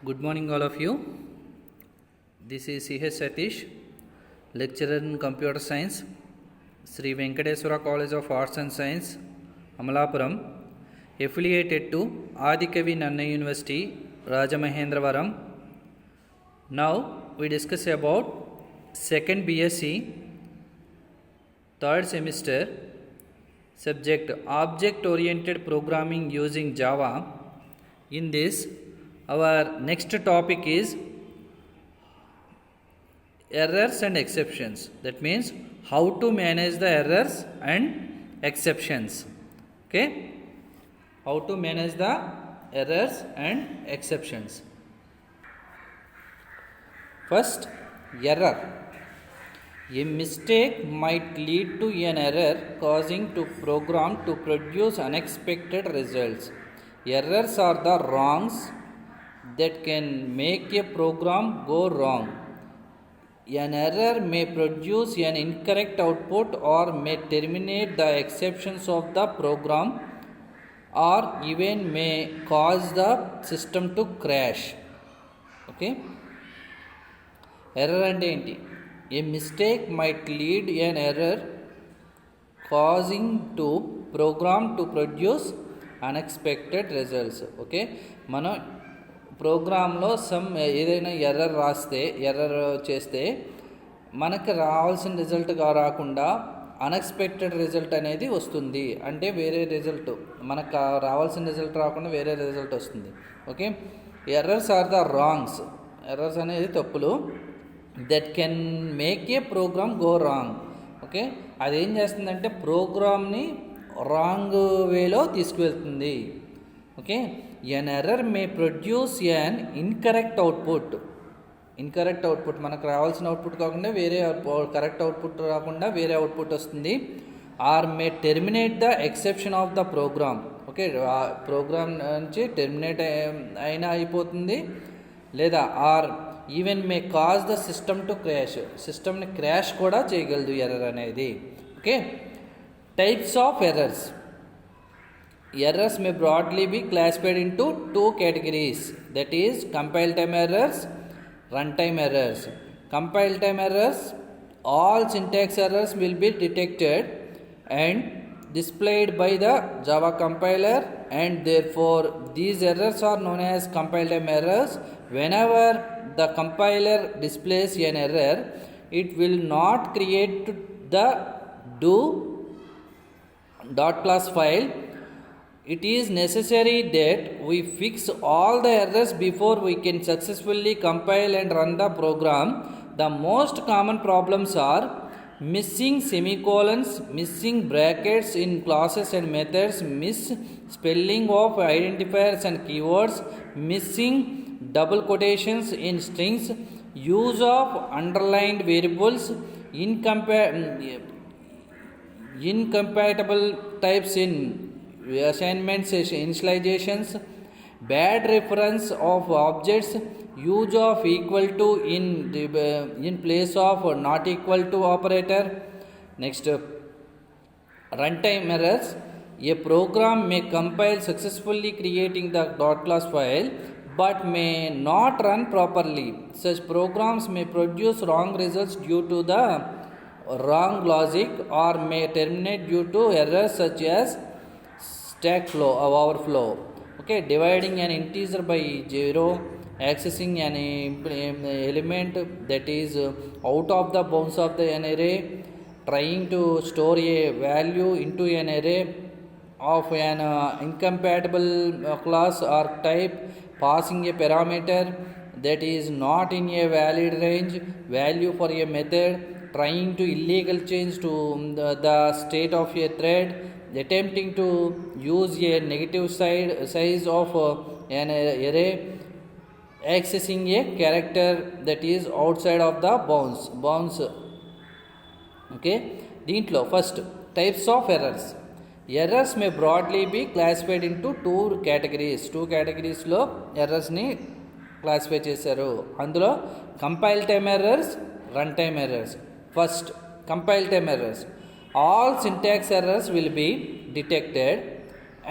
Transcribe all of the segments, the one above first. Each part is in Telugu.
Good morning, all of you. This is C.H. Satish, lecturer in Computer Science, Sri Venkateswara College of Arts and Science, Amalapuram, affiliated to Adikavi Nanna University, Rajamahendravaram. Now we discuss about second BSc, third semester, subject Object-Oriented Programming using Java. In this, our next topic is errors and exceptions. That means how to manage the errors and exceptions. Okay, how to manage the errors and exceptions. First, error. A mistake might lead to an error causing the program to produce unexpected results. Errors are the wrongs that can make a program go wrong. An error may produce an incorrect output or may terminate the exceptions of the program or even may cause the system to crash. Okay? Error ante enti? A mistake might lead an error causing to program to produce unexpected results. Okay? మనం ప్రోగ్రాంలో ఏదైనా ఎర్రర్ చేస్తే మనకు రావాల్సిన రిజల్ట్ రాకుండా అన్ఎక్స్పెక్టెడ్ రిజల్ట్ అనేది వస్తుంది. అంటే వేరే రిజల్ట్, మనకు రావాల్సిన రిజల్ట్ రాకుండా వేరే రిజల్ట్ వస్తుంది. Okay, errors are the wrongs. Errors అనేది తప్పులు that can make a program go wrong. Okay, అదేం చేస్తుందంటే ప్రోగ్రామ్ని రాంగ్ వేలో తీసుకువెళ్తుంది. Okay, an error may produce an incorrect output. Incorrect output, మనకు రావాల్సిన అవుట్పుట్ కాకుండా వేరే కరెక్ట్ అవుట్పుట్ రాకుండా వేరే అవుట్పుట్ వస్తుంది. Or may terminate the exception of the program. Okay, program నుంచి టెర్మినేట్ అయినా అయిపోతుంది. లేదా or even may cause the system to crash, సిస్టమ్ని క్రాష్ కూడా చేయగలదు ఎర్రర్ అనేది. Okay, types of errors. Errors may broadly be classified into two categories, that is compile time errors, runtime errors. Compile time errors, all syntax errors will be detected and displayed by the Java compiler, and therefore these errors are known as compile time errors. Whenever the compiler displays an error, it will not create the do.class file. It is necessary that we fix all the errors before we can successfully compile and run the program. The most common problems are missing semicolons, missing brackets in classes and methods, misspelling of identifiers and keywords, missing double quotations in strings, use of underlined variables, incompatible types in assignments, initializations, bad reference of objects, use of equal to in place of not equal to operator. Next, runtime errors. A program may compile successfully creating the .class file but may not run properly. Such programs may produce wrong results due to the wrong logic or may terminate due to errors such as stack overflow. Okay, dividing an integer by 0, accessing an element that is out of the bounds of an array, trying to store a value into an array of an incompatible class or type, passing a parameter that is not in a valid range value for a method, trying to illegal change to the state of a thread, attempting to use a negative size of an array, accessing a character that is outside of the bounds. Okay, దీంట్లో first types of errors. Errors may broadly be classified into two కేటగిరీస్లో ఎర్రర్స్ని క్లాసిఫై చేశారు. అందులో compile time errors, run time errors. First compile time errors. All syntax errors will be detected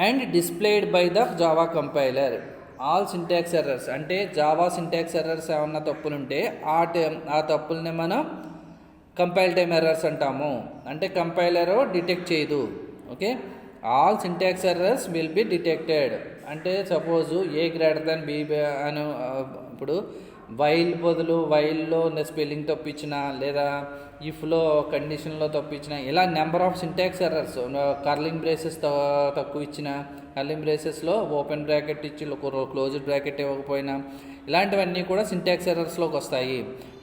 and displayed by the Java compiler. All syntax errors అంటే జావా సింటాక్స్ ఎర్రర్స్ ఏమన్నా తప్పులుంటే ఆ తప్పుల్ని మనం కంపైల్ టైమ్ ఎర్రర్స్ అంటాము. అంటే కంపైలర్ డిటెక్ట్ చేయదు. Okay, all syntax errors will be detected. అంటే సపోజు ఏ గ్రేటర్ దాన్ బి అని ఇప్పుడు వైల్ బదులు వైల్లో స్పెల్లింగ్ తప్పించిన లేదా ఇఫ్లో కండిషన్లో తప్పించిన ఇలా number of syntax errors, curling braces తక్కువ ఇచ్చిన, కర్లింగ్ బ్రేసెస్లో ఓపెన్ బ్రాకెట్ ఇచ్చి క్లోజ్డ్ బ్రాకెట్ ఇవ్వకపోయినా ఇలాంటివన్నీ కూడా సింటాక్స్ ఎర్రర్స్లోకి వస్తాయి.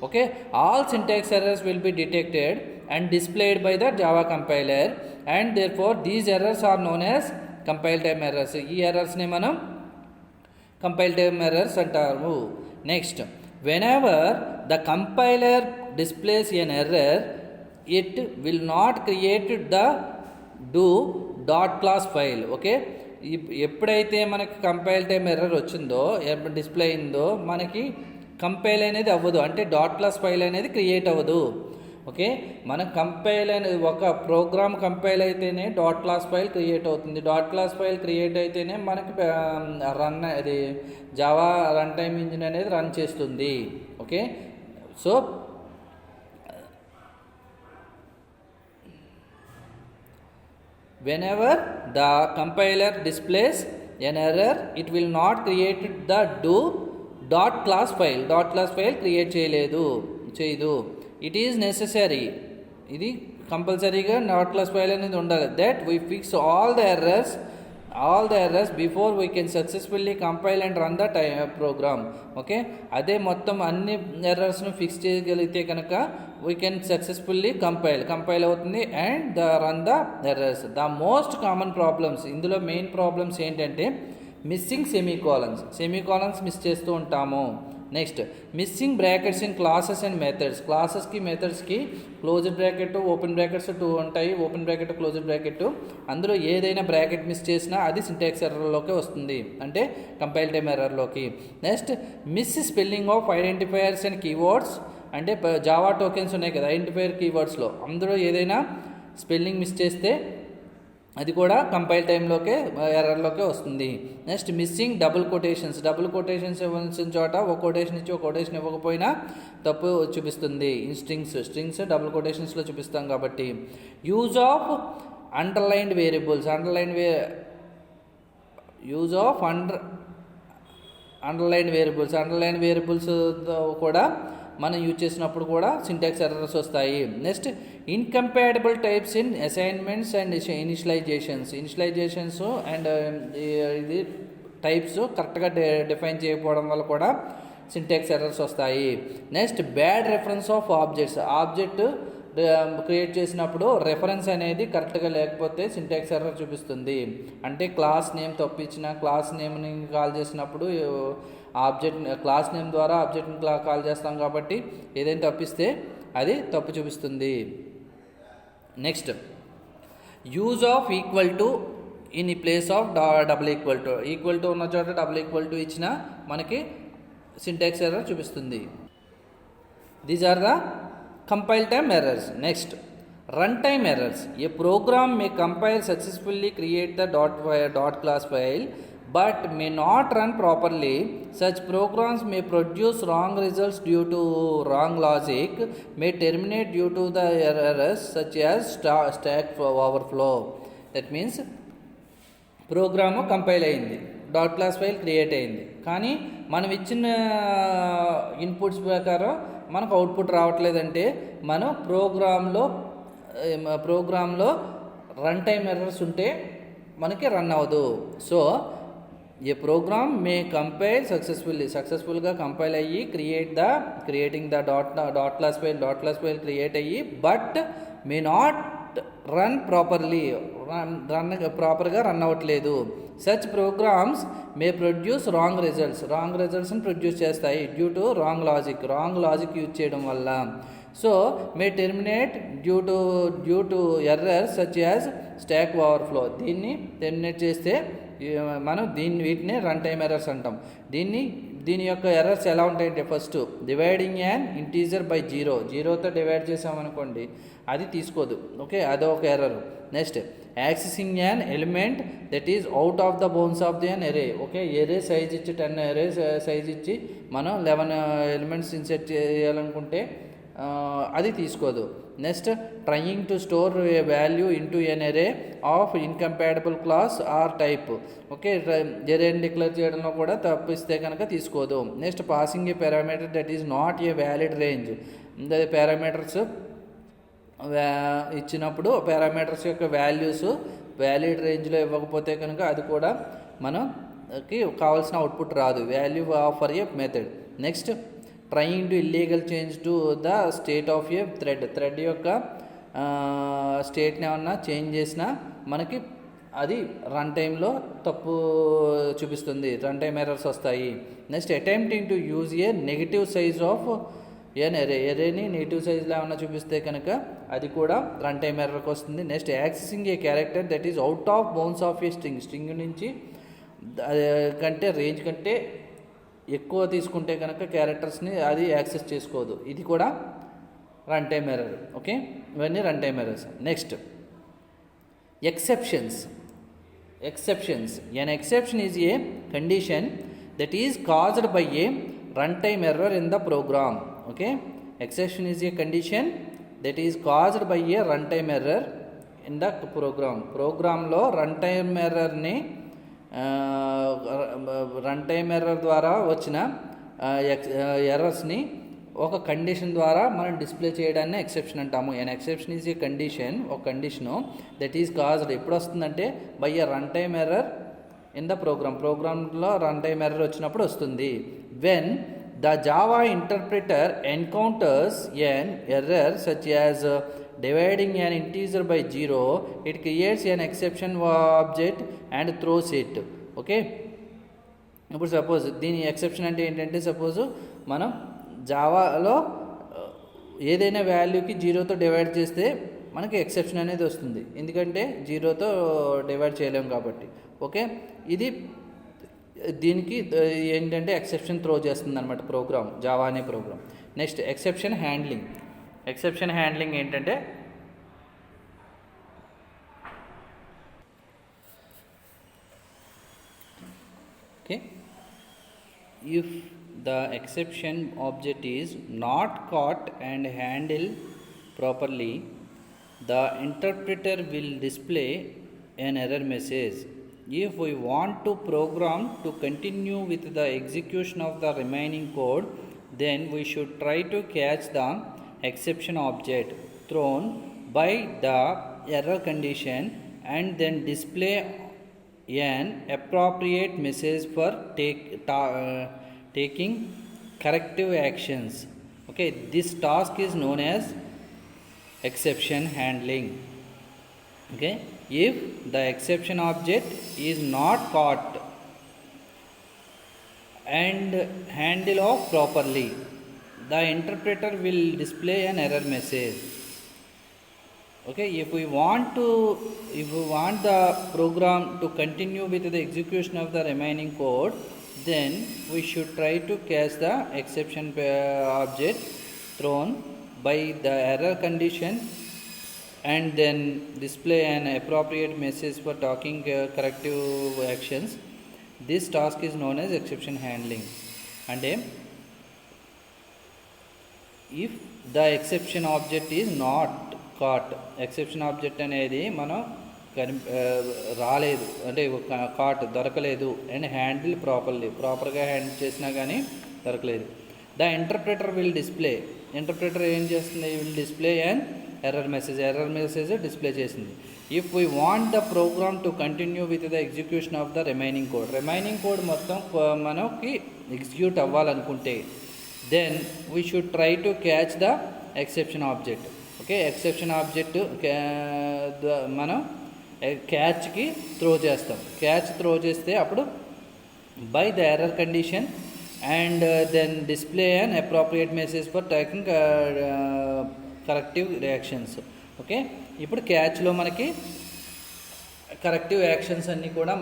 Okay, all syntax errors will be detected and displayed by the Java compiler and therefore these errors are known as compile time errors. ఈ ఎర్రర్స్ని మనం కంపైల్ టైమ్ ఎర్రర్స్ అంటారు. Next, whenever the compiler displays an error it will not create the do dot class file. Okay, ఎప్పుడైతే మనకి కంపైల్ టైమ్ ఎర్రర్ వచ్చిందో డిస్ప్లే అయిందో మనకి కంపైల్ అనేది అవ్వదు, అంటే డాట్ క్లాస్ ఫైల్ అనేది క్రియేట్ అవ్వదు. ఓకే, మనం కంపైల్ అనేది ఒక ప్రోగ్రామ్ కంపైల్ అయితేనే డాట్ క్లాస్ ఫైల్ క్రియేట్ అవుతుంది. డాట్ క్లాస్ ఫైల్ క్రియేట్ అయితేనే మనకి అది జావా రన్ టైమ్ ఇంజిన్ అనేది రన్ చేస్తుంది. Okay, so whenever the compiler displays an error it will not create the do dot class file. dot class file create చేయదు. ఇట్ ఈజ్ నెసెసరీ, ఇది కంపల్సరీగా డాట్ క్లాస్ ఫైల్ అనేది ఉండాలి. That we fix all the errors before we can successfully compile and run the program. Okay, అదే మొత్తం అన్ని ఎర్రర్స్ను ఫిక్స్ చేయగలిగితే కనుక వీ కెన్ సక్సెస్ఫుల్లీ కంపైల్ అవుతుంది and run the errors. The most common problems, ఇందులో మెయిన్ ప్రాబ్లమ్స్ ఏంటంటే మిస్సింగ్ సెమీకాలన్స్ మిస్ చేస్తూ ఉంటాము. Next, missing brackets in classes and methods. క్లాసెస్కి మెథడ్స్కి క్లోజ్డ్ బ్రాకెట్ ఓపెన్ బ్రాకెట్స్ 2 ఉంటాయి. ఓపెన్ బ్రాకెట్ క్లోజ్డ్ బ్రాకెట్, అందులో ఏదైనా బ్రాకెట్ మిస్ చేసినా అది సింటాక్స్ ఎర్రర్లోకి వస్తుంది, అంటే కంపైల్ టైమ్ ఎర్రర్లోకి. Next, miss spelling of identifiers and keywords. అంటే జావా టోకెన్స్ ఉన్నాయి కదా ఐడెంటిఫైయర్ కీవర్డ్స్లో, అందులో ఏదైనా స్పెల్లింగ్ మిస్ చేస్తే అది కూడా కంపైల్ టైంలోకే ఎర్రర్లోకే వస్తుంది. నెక్స్ట్, మిస్సింగ్ డబుల్ కొటేషన్స్ ఇవ్వాల్సిన చోట ఒక కొటేషన్ ఇచ్చి ఒక కొటేషన్ ఇవ్వకపోయినా తప్పు చూపిస్తుంది. ఇన్ స్ట్రింగ్స్ డబుల్ కొటేషన్స్లో చూపిస్తాం కాబట్టి. Use of underlined variables underline variables కూడా మనం యూజ్ చేసినప్పుడు కూడా సింటాక్స్ ఎర్రర్స్ వస్తాయి. Next, incompatible types in assignments and initialisations and ఇది టైప్స్ కరెక్ట్గా డిఫైన్ చేయకపోవడం వల్ల కూడా సింటాక్స్ ఎర్రర్స్ వస్తాయి. Next, bad reference of object create చేసినప్పుడు రెఫరెన్స్ అనేది కరెక్ట్గా లేకపోతే సింటాక్స్ ఎర్రర్ చూపిస్తుంది. అంటే క్లాస్ నేమ్ తప్పించిన, క్లాస్ నేమ్ని కాల్ చేసినప్పుడు క్లాస్ నేమ్ ద్వారా ఆబ్జెక్ట్ని కాల్ చేస్తాం కాబట్టి ఏదైనా తప్పిస్తే అది తప్పు చూపిస్తుంది. Next, use of equal to in place of double equal to ఉన్న చోట డబుల్ ఈక్వల్ టు ఇచ్చిన మనకి సింటాక్స్ ఎర్రర్ చూపిస్తుంది. These are the compile time errors. Next, runtime errors. A program may compile successfully, create the dot class file but may not run properly. Such programs may produce wrong results due to wrong logic, may terminate due to the errors such as stack overflow. That means program compile అయింది, డాట్ క్లాస్ ఫైల్ క్రియేట్ అయింది, కానీ మనం ఇచ్చిన ఇన్పుట్స్ ప్రకారం మనకు అవుట్పుట్ రావట్లేదంటే మనం ప్రోగ్రాంలో రన్ టైమ్ ఎర్రర్స్ ఉంటే మనకి రన్ అవ్వదు. సో ఏ ప్రోగ్రామ్ మే కంపైల్ సక్సెస్ఫుల్గా కంపైల్ అయ్యి creating the dot class file create అయ్యి బట్ మే నాట్ రన్ ప్రాపర్గా రన్ అవ్వట్లేదు. సచ్ ప్రోగ్రామ్స్ మే ప్రొడ్యూస్ రాంగ్ రిజల్ట్స్ని ప్రొడ్యూస్ చేస్తాయి due to wrong logic use చేయడం వల్ల. So May terminate due to errors such as stock overflow. దీన్ని టెర్మినేట్ చేస్తే మనం వీటిని రన్ టైమ్ ఎర్రర్స్ అంటాం. దీని యొక్క ఎర్రర్స్ ఎలా ఉంటాయంటే, first dividing an integer by జీరోతో డివైడ్ చేసామనుకోండి అది తీసుకోదు. ఓకే, అదొక error. Next, accessing an element that is out of the bounds of the an array. Okay, array size ఇచ్చి 10 ఎరే సైజ్ ఇచ్చి మనం 11 ఎలిమెంట్స్ ఇన్సెట్ చేయాలనుకుంటే అది తీసుకోదు. Next, trying to store a value into an array of incompatible class or type. Okay, ఎరేని డిక్లేర్ చేయడంలో కూడా తప్పిస్తే కనుక తీసుకోదు. Next, passing a parameter that is not a valid range. Parameters ఇచ్చినప్పుడు పారామీటర్స్ యొక్క వాల్యూస్ వ్యాలిడ్ రేంజ్లో ఇవ్వకపోతే కనుక అది కూడా మనకి కావాల్సిన అవుట్పుట్ రాదు, value for a method. Next, trying to illegal change to the state of a thread యొక్క స్టేట్ని ఏమన్నా చేంజ్ చేసినా మనకి అది రన్ టైంలో తప్పు చూపిస్తుంది, రన్ టైం ఎర్రర్స్ వస్తాయి. Next, attempting to use a negative size of an ఎరేని నెగిటివ్ సైజ్లో ఏమన్నా చూపిస్తే కనుక అది కూడా రన్ టైం ఎర్రర్కి వస్తుంది. Next, accessing A character that is out of bounds of a string నుంచి కంటే రేంజ్ కంటే ఎక్కువ తీసుకుంటే కనుక క్యారెక్టర్స్ని అది యాక్సెస్ చేసుకోదు, ఇది కూడా రన్ టైం ఎర్రర్. ఓకే, ఇవన్నీ run time errors. Next, exceptions. An exception is a condition that is caused by a runtime error in the program. Okay, exception is a condition that is caused by a runtime error in the program లో runtime error ని రన్ టైమ్ ఎర్రర్ ద్వారా వచ్చిన ఎర్రర్స్ని ఒక కండిషన్ ద్వారా మనం డిస్ప్లే చేయడాన్ని ఎక్సెప్షన్ అంటాము. An exception is a condition, ఒక కండిషను దట్ ఈజ్ కాజ్డ్ ఎప్పుడు వస్తుందంటే by a run time error in the ప్రోగ్రాంలో రన్ టైమ్ ఎర్రర్ వచ్చినప్పుడు వస్తుంది. When the Java interpreter encounters an error such as dividing an integer by 0, it creates an exception object and throws it. Okay, ఇప్పుడు సపోజ్ దీని ఎక్సెప్షన్ అంటే ఏంటంటే, సపోజ్ మనం జావాలో ఏదైనా వాల్యూకి 0తో డివైడ్ చేస్తే మనకి ఎక్సెప్షన్ అనేది వస్తుంది, ఎందుకంటే 0తో డివైడ్ చేయలేము కాబట్టి. ఓకే, ఇది దీనికి ఏంటంటే ఎక్సెప్షన్ త్రో చేస్తుంది అనమాట ప్రోగ్రామ్, జావా అనే program. Next, exception handling. Exception handling ఏంటంటే, okay, if the exception object is not caught and handle properly, the interpreter will display an error message. If we want to program to continue with the execution of the remaining code, then we should try to catch the exception object thrown by the error condition and then display an appropriate message for taking corrective actions. Okay, this task is known as exception handling. Okay, if the exception object is not caught and handled off properly, the interpreter will display an error message. Okay, if we want the program to continue with the execution of the remaining code, then we should try to catch the exception object thrown by the error condition and then display an appropriate message for taking corrective actions. This task is known as exception handling. And if the exception object is not caught, exception object అనేది మనం రాలేదు అంటే కాట్ దొరకలేదు అండ్ హ్యాండిల్ ప్రాపర్గా హ్యాండిల్ చేసినా కానీ దొరకలేదు, the interpreter will display, interpreter ఏం చేస్తుంది, will display and error message display చేసింది. If we want the program to continue with the execution of the remaining code మొత్తం మనకి ఎగ్జిక్యూట్ అవ్వాలనుకుంటే, then we should try to catch the exception object. Okay, exception object మనం క్యాచ్కి త్రో చేస్తాం. క్యాచ్ త్రో చేస్తే అప్పుడు by the error condition and then display and appropriate message for taking corrective reactions. Okay, ఇప్పుడు క్యాచ్లో మనకి కరెక్టివ్ యాక్షన్స్ అన్నీ కూడా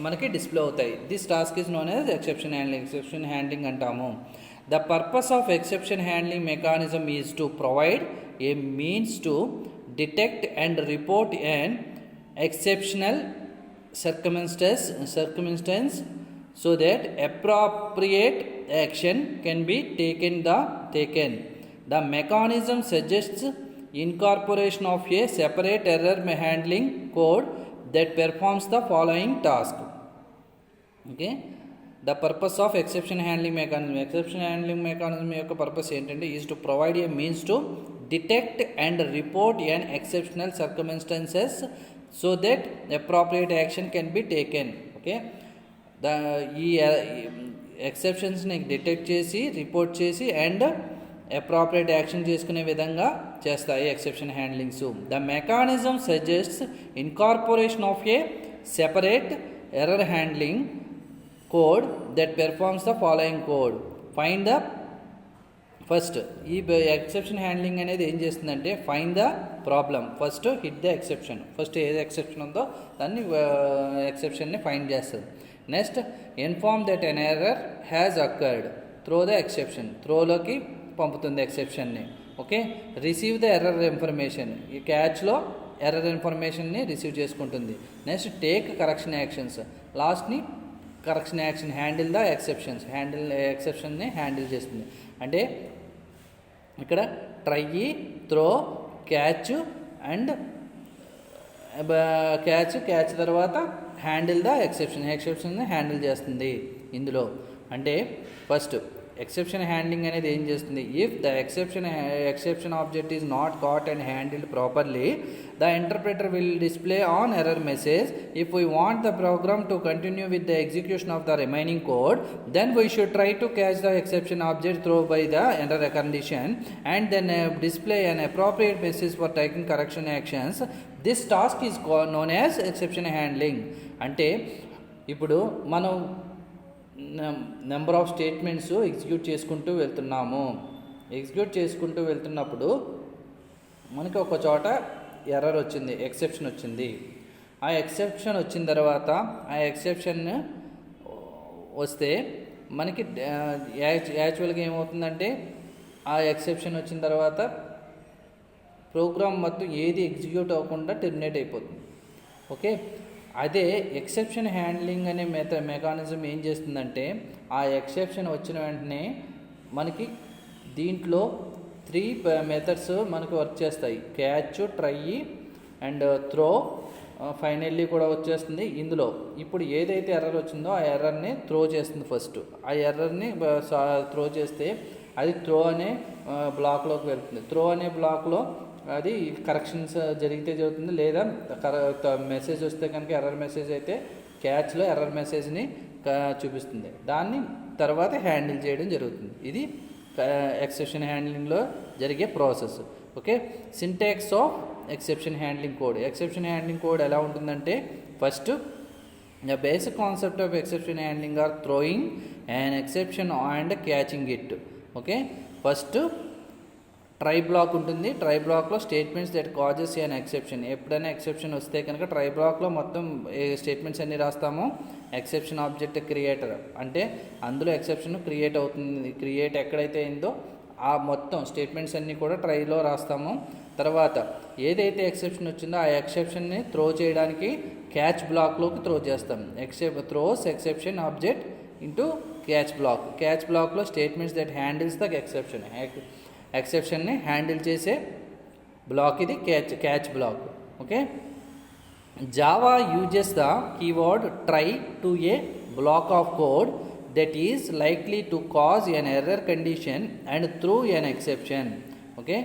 మనకి డిస్ప్లే అవుతాయి. This task is known as exception handling అంటాము. The purpose of exception handling mechanism is to provide a means to detect and report an exceptional circumstance so that appropriate action can be taken. The mechanism suggests incorporation of a separate error handling code that performs the following task. Okay, the purpose of exception handling mechanism యొక్క purpose ఏంటంటే is to provide a means to detect and report an exceptional circumstances so that appropriate action can be taken. Okay, ఈ ఎక్సెప్షన్స్ని డిటెక్ట్ చేసి రిపోర్ట్ చేసి అండ్ అప్రాప్రియేట్ యాక్షన్ చేసుకునే విధంగా చేస్తాయి exception handlings. The mechanism suggests incorporation of a separate error handling code that performs the following code. Find the first ఈ ఎక్సెప్షన్ హ్యాండ్లింగ్ అనేది ఏం చేస్తుందంటే find the problem, first hit the exception, first ఏది ఎక్సెప్షన్ ఉందో దాన్ని ఎక్సెప్షన్ని ఫైండ్ చేస్తుంది. Next inform that an error has occurred, throw the exception, త్రోలోకి పంపుతుంది ఎక్సెప్షన్ని. Okay, receive the error information, ఈ క్యాచ్లో ఎర్రర్ ఇన్ఫర్మేషన్ని రిసీవ్ చేసుకుంటుంది. నెక్స్ట్ టేక్ కరెక్షన్ యాక్షన్స్, లాస్ట్ని కరెక్షన్ యాక్షన్ హ్యాండిల్ ద ఎక్సెప్షన్ని హ్యాండిల్ చేస్తుంది. అంటే ఇక్కడ try, throw, catch and catch తర్వాత హ్యాండిల్ ద ఎక్సెప్షన్ని హ్యాండిల్ చేస్తుంది ఇందులో. అంటే ఫస్ట్ ఎక్సెప్షన్ హ్యాండ్లింగ్ అనేది ఏం చేస్తుంది, if the exception object is not caught and handled properly the interpreter will display an error message. If we want the program to continue with the execution of the remaining code then we should try to catch the exception object thrown by the error condition and then display an appropriate message for taking correction actions. This task is known as exception handling. అంటే ఇప్పుడు మనం నెంబర్ ఆఫ్ స్టేట్మెంట్స్ ఎగ్జిక్యూట్ చేసుకుంటూ వెళ్తున్నప్పుడు మనకి ఒక చోట ఎర్రర్ వచ్చింది, ఎక్సెప్షన్ వచ్చింది. ఆ ఎక్సెప్షన్ వచ్చిన తర్వాత ఆ ఎక్సెప్షన్ వస్తే మనకి యాక్చువల్గా ఏమవుతుందంటే ఆ ఎక్సెప్షన్ వచ్చిన తర్వాత ప్రోగ్రామ్ మొత్తం ఏది ఎగ్జిక్యూట్ అవ్వకుండా టెర్మినేట్ అయిపోతుంది. ఓకే, అదే ఎక్సెప్షన్ హ్యాండ్లింగ్ అనే మెకానిజం ఏం చేస్తుందంటే ఆ ఎక్సెప్షన్ వచ్చిన వెంటనే మనకి దీంట్లో 3 మెథడ్స్ మనకి వర్క్ చేస్తాయి. Catch, try and throw, finally కూడా వచ్చేస్తుంది ఇందులో. ఇప్పుడు ఏదైతే ఎర్రర్ వచ్చిందో ఆ ఎర్రర్ని త్రో చేస్తుంది. ఫస్ట్ ఆ ఎర్రర్ని త్రో చేస్తే అది త్రో అనే బ్లాక్లోకి వెళ్తుంది. త్రో అనే బ్లాక్లో అది కరెక్షన్స్ జరిగితే జరుగుతుంది, లేదా మెసేజ్ వస్తే కనుక ఎర్రర్ మెసేజ్ అయితే క్యాచ్లో ఎర్రర్ మెసేజ్ని చూపిస్తుంది. దాన్ని తర్వాత హ్యాండిల్ చేయడం జరుగుతుంది. ఇది ఎక్సెప్షన్ హ్యాండ్లింగ్లో జరిగే process. Okay, syntax of exception handling code. Exception handling code ఎలా ఉంటుందంటే first the basic concept of exception handling are throwing and exception and catching it. Okay, first try block ఉంటుంది. ట్రై బ్లాక్లో statements that causes an exception. ఎప్పుడైనా ఎక్సెప్షన్ వస్తే కనుక ట్రై బ్లాక్లో మొత్తం స్టేట్మెంట్స్ అన్నీ రాస్తాము. ఎక్సెప్షన్ ఆబ్జెక్ట్ క్రియేటర్ అంటే అందులో ఎక్సెప్షన్ క్రియేట్ అవుతుంది. క్రియేట్ ఎక్కడైతే అయిందో ఆ మొత్తం స్టేట్మెంట్స్ అన్నీ కూడా ట్రైలో రాస్తాము. తర్వాత ఏదైతే ఎక్సెప్షన్ వచ్చిందో ఆ ఎక్సెప్షన్ని త్రో చేయడానికి క్యాచ్ బ్లాక్లోకి త్రో చేస్తాం. Throws exception object into catch block. Catch బ్లాక్లో స్టేట్మెంట్స్ దట్ హ్యాండిల్స్ ద ఎక్సెప్షన్ని హ్యాండిల్ చేసే బ్లాక్ ఇది catch block. Okay, Java uses the keyword try to a block of code that is likely to cause an error condition and throw an exception. Okay,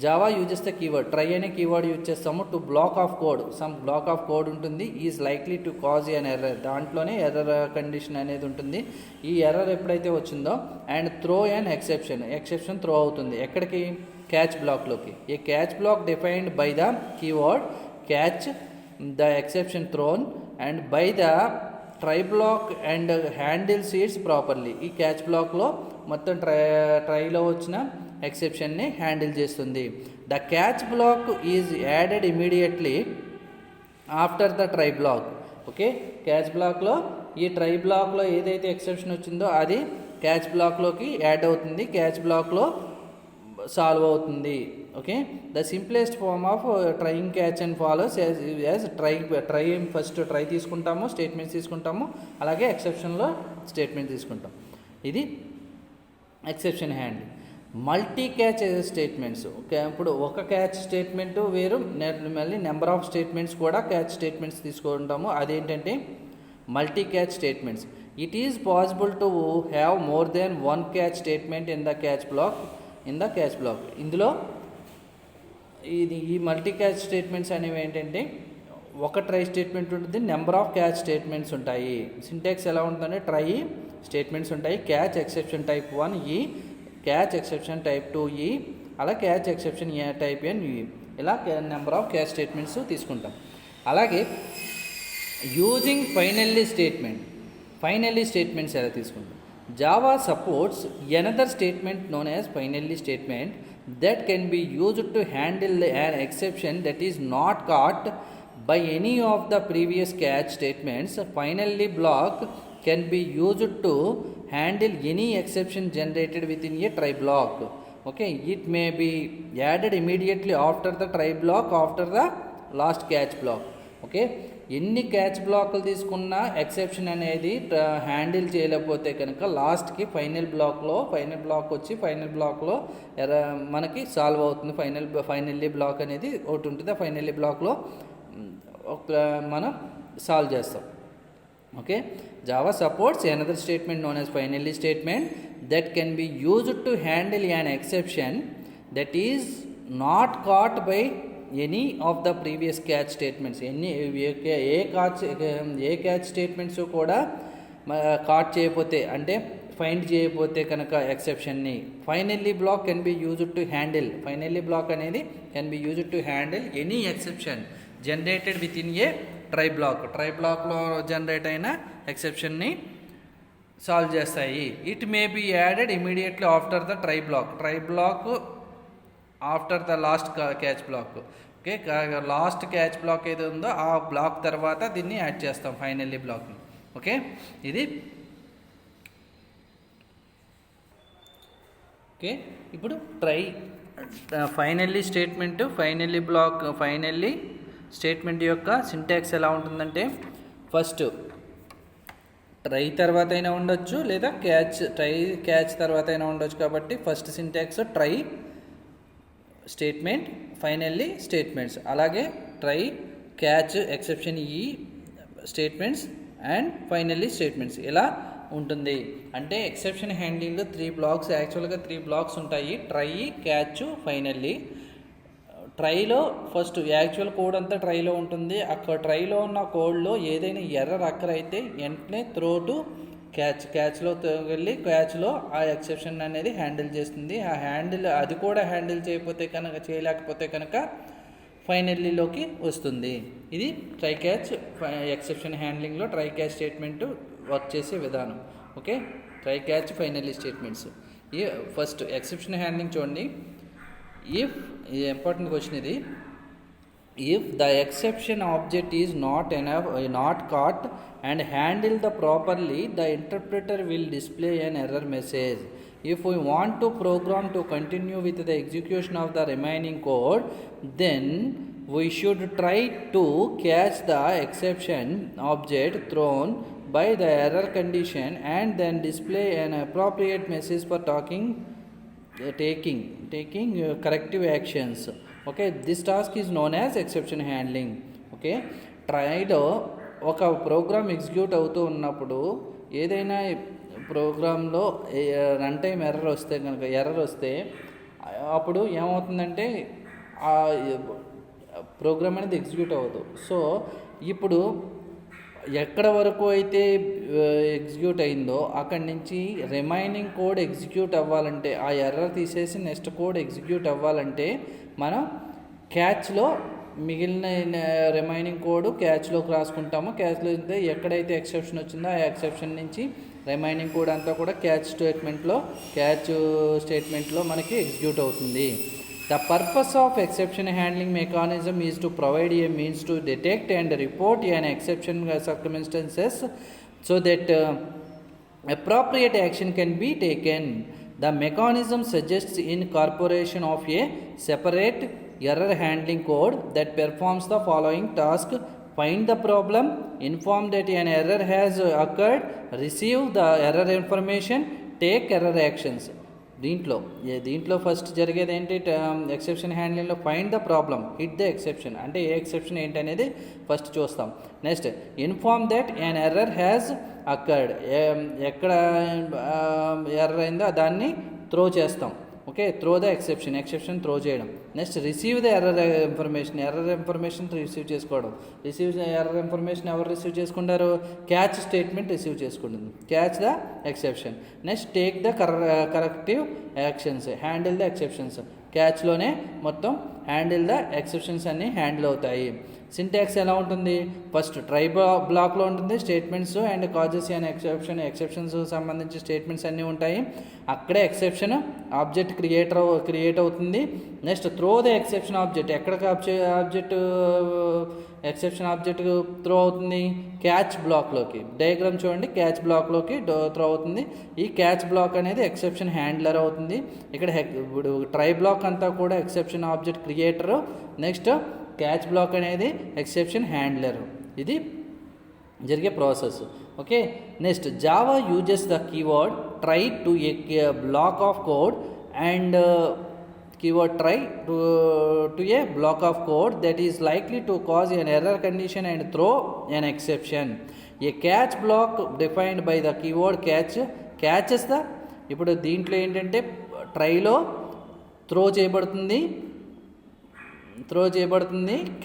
Java uses the keyword try అనే కీవర్డ్ యూజ్ చేస్తాము to block of code. Some block of code ఉంటుంది, is likely to cause an error, దాంట్లోనే ఎర్రర్ కండిషన్ అనేది ఉంటుంది. ఈ ఎర్రర్ ఎప్పుడైతే వచ్చిందో and throw and exception throw అవుతుంది ఎక్కడికి, క్యాచ్ బ్లాక్లోకి. ఏ catch block defined by the keyword catch the exception thrown and by the try block and handle its properly. ఈ క్యాచ్ బ్లాక్లో మొత్తం ట్రైలో వచ్చిన ఎక్సెప్షన్ని హ్యాండిల్ చేస్తుంది. The catch block is added immediately after the try block. Okay, catch బ్లాక్లో ఈ ట్రై బ్లాక్లో ఏదైతే ఎక్సెప్షన్ వచ్చిందో అది క్యాచ్ బ్లాక్లోకి యాడ్ అవుతుంది. క్యాచ్ బ్లాక్లో సాల్వ్ అవుతుంది. Okay, the simplest form of trying catch and follows as try first try తీసుకుంటాము, స్టేట్మెంట్స్ తీసుకుంటాము, అలాగే ఎక్సెప్షన్లో స్టేట్మెంట్ తీసుకుంటాం. ఇది exception handling. Multi catch statements. Okay, ఇప్పుడు ఒక క్యాచ్ స్టేట్మెంటు వేరు, మళ్ళీ నెంబర్ ఆఫ్ స్టేట్మెంట్స్ కూడా క్యాచ్ స్టేట్మెంట్స్ తీసుకుంటాము. అదేంటంటే multi catch statements. It is possible to have more than one catch statement in the catch black. ఇందులో ఈ మల్టీ క్యాచ్ స్టేట్మెంట్స్ అనేవి ఏంటంటే ఒక ట్రై స్టేట్మెంట్ ఉంటుంది, నెంబర్ ఆఫ్ క్యాచ్ స్టేట్మెంట్స్ ఉంటాయి. సింటాక్స్ ఎలా ఉంటుందంటే ట్రై స్టేట్మెంట్స్ ఉంటాయి, క్యాచ్ ఎక్సెప్షన్ టైప్ 1 ఈ, క్యాచ్ ఎక్సెప్షన్ టైప్ 2 ఈ, అలా క్యాచ్ ఎక్సెప్షన్ టైప్ n ఈ, ఇలా నెంబర్ ఆఫ్ క్యాచ్ స్టేట్మెంట్స్ తీసుకుంటాం. అలాగే యూజింగ్ ఫైనల్లీ స్టేట్మెంట్స్ ఎలా తీసుకుంటాం. Java supports another statement known as finally statement that can be used to handle an exception that is not caught by any of the previous catch statements. Finally block can be used to handle any exception generated within a try block. Okay, it may be added immediately after the try block, after the last catch block. Okay, ఎన్ని క్యాచ్ బ్లాక్లు తీసుకున్నా ఎక్సెప్షన్ అనేది హ్యాండిల్ చేయలేకపోతే కనుక లాస్ట్కి ఫైనల్ బ్లాక్లో మనకి సాల్వ్ అవుతుంది. ఫైనల్లీ బ్లాక్ అనేది ఒకటి ఉంటుంది, ఆ ఫైనల్లీ బ్లాక్లో మనం సాల్వ్ చేస్తాం. Okay, Java supports another statement known as finally statement that can be used to handle an exception that is not caught by any of the previous catch statements. A catch statements కూడా కాట్ చేయకపోతే, అంటే ఫైండ్ చేయకపోతే కనుక ఎక్సెప్షన్ని finally block can be used to handle. Finally block అనేది can be used to handle any exception generated within a try బ్లాక్లో జనరేట్ అయిన ఎక్సెప్షన్ని సాల్వ్ చేస్తాయి. It may be added immediately after the try block after the last catch block. Okay, last catch block ఏది ఉందో ఆ బ్లాక్ తర్వాత దీన్ని యాడ్ చేస్తాం ఫైనల్లీ బ్లాక్ని. ఓకే, ఇది ఓకే. ఇప్పుడు ట్రై ఫైనల్లీ స్టేట్మెంట్ యొక్క సింటాక్స్ ఎలా ఉంటుందంటే ఫస్ట్ ట్రై తర్వాత అయినా ఉండొచ్చు, లేదా క్యాచ్ తర్వాత అయినా ఉండొచ్చు. కాబట్టి first syntax try statement, finally statements, అలాగే ట్రై, క్యాచ్, ఎక్సెప్షన్ ఈ స్టేట్మెంట్స్ అండ్ ఫైనల్లీ స్టేట్మెంట్స్ ఇలా ఉంటుంది. అంటే ఎక్సెప్షన్ హ్యాండ్లింగ్లో 3 బ్లాక్స్, యాక్చువల్గా 3 బ్లాక్స్ ఉంటాయి. Try, catch, finally. ట్రైలో ఫస్ట్ యాక్చువల్ కోడ్ అంతా ట్రైలో ఉంటుంది. అక్కడ ట్రైలో ఉన్న కోడ్లో ఏదైనా ఎర్రర్ అయితే వెంటనే త్రో టు క్యాచ్లో వెళ్ళి క్యాచ్లో ఆ ఎక్సెప్షన్ అనేది హ్యాండిల్ చేస్తుంది. ఆ అది కూడా హ్యాండిల్ చేయలేకపోతే కనుక ఫైనల్లీలోకి వస్తుంది. ఇది ట్రై క్యాచ్ ఎక్సెప్షన్ హ్యాండ్లింగ్లో ట్రై క్యాచ్ స్టేట్మెంట్ వర్క్ చేసే విధానం. Okay, try catch finally statements. ఈ ఫస్ట్ ఎక్సెప్షన్ హ్యాండ్లింగ్ చూడండి. ఇంపార్టెంట్ క్వశ్చన్ ఇది. If the exception object is not caught and handled properly, the interpreter will display an error message. If we want to program to continue with the execution of the remaining code, then we should try to catch the exception object thrown by the error condition and then display an appropriate message for taking corrective actions. Okay, this task is known as exception handling. Okay, ట్రైలో ఒక ప్రోగ్రామ్ ఎగ్జిక్యూట్ అవుతూ ఉన్నప్పుడు ఏదైనా ప్రోగ్రాంలో రన్ టైం ఎర్రర్ వస్తే అప్పుడు ఏమవుతుందంటే ఆ ప్రోగ్రామ్ అనేది ఎగ్జిక్యూట్ అవ్వదు. సో ఇప్పుడు ఎక్కడ వరకు అయితే ఎగ్జిక్యూట్ అయిందో అక్కడి నుంచి రిమైనింగ్ కోడ్ ఎగ్జిక్యూట్ అవ్వాలంటే, ఆ ఎర్రర్ తీసేసి నెక్స్ట్ కోడ్ ఎగ్జిక్యూట్ అవ్వాలంటే మనం క్యాచ్లో మిగిలిన రిమైనింగ్ కోడ్ క్యాచ్లోకి రాసుకుంటాము. క్యాచ్లో అయితే ఎక్కడైతే ఎక్సెప్షన్ వచ్చిందో ఆ ఎక్సెప్షన్ నుంచి రిమైనింగ్ కోడ్ అంతా కూడా క్యాచ్ స్టేట్మెంట్లో మనకి ఎగ్జిక్యూట్ అవుతుంది. The purpose of exception handling mechanism is to provide a means to detect and report an exception circumstances so that appropriate action can be taken. The mechanism suggests incorporation of a separate error handling code that performs the following task: find the problem, inform that an error has occurred, receive the error information, take error actions. దీంట్లో ఫస్ట్ జరిగేది ఏంటి, ఎక్సెప్షన్ హ్యాండ్లింగ్లో find the problem, hit the exception అంటే ఏ ఎక్సెప్షన్ ఏంటి అనేది ఫస్ట్ చూస్తాం. Next inform that an error has occurred, ఎక్కడ ఎర్రర్ అయిందో దాన్ని త్రో చేస్తాం. Okay, throw the exception throw చేయడం. Next receive the error information receive చేసుకోవడం. ఎర్రర్ ఇన్ఫర్మేషన్ ఎవరు రిసీవ్ చేసుకుంటారు, క్యాచ్ స్టేట్మెంట్ రిసీవ్ చేసుకుంటుంది, catch the exception. Next take the corrective actions, handle the exceptions. క్యాచ్లోనే మొత్తం హ్యాండిల్ ద ఎక్సెప్షన్స్ అన్నీ హ్యాండిల్ అవుతాయి. సింటాక్స్ ఎలా ఉంటుంది, ఫస్ట్ ట్రై బ్లాక్లో ఉంటుంది, statements and causes and exceptions సంబంధించి స్టేట్మెంట్స్ అన్నీ ఉంటాయి. అక్కడే ఎక్సెప్షన్ ఆబ్జెక్ట్ క్రియేట్ అవుతుంది. Next throw the exception object, ఎక్కడికి ఎక్సెప్షన్ ఆబ్జెక్ట్ త్రో అవుతుంది, క్యాచ్ బ్లాక్లోకి. డయాగ్రామ్ చూడండి, క్యాచ్ బ్లాక్లోకి త్రో అవుతుంది. ఈ క్యాచ్ బ్లాక్ అనేది ఎక్సెప్షన్ హ్యాండ్లర్ అవుతుంది. ఇక్కడ ఇప్పుడు ట్రై బ్లాక్ అంతా కూడా exception object creator, next catch black అనేది ఎక్సెప్షన్ హ్యాండ్లర్. ఇది జరిగే process. Okay, next Java uses the keyword try to a block of code and keyword try to a block of code that is likely to cause an error condition and throw an exception. A catch block defined by the keyword catches the, ఇప్పుడు దీంట్లో ఏంటంటే ట్రైలో త్రో చేయబడుతుంది,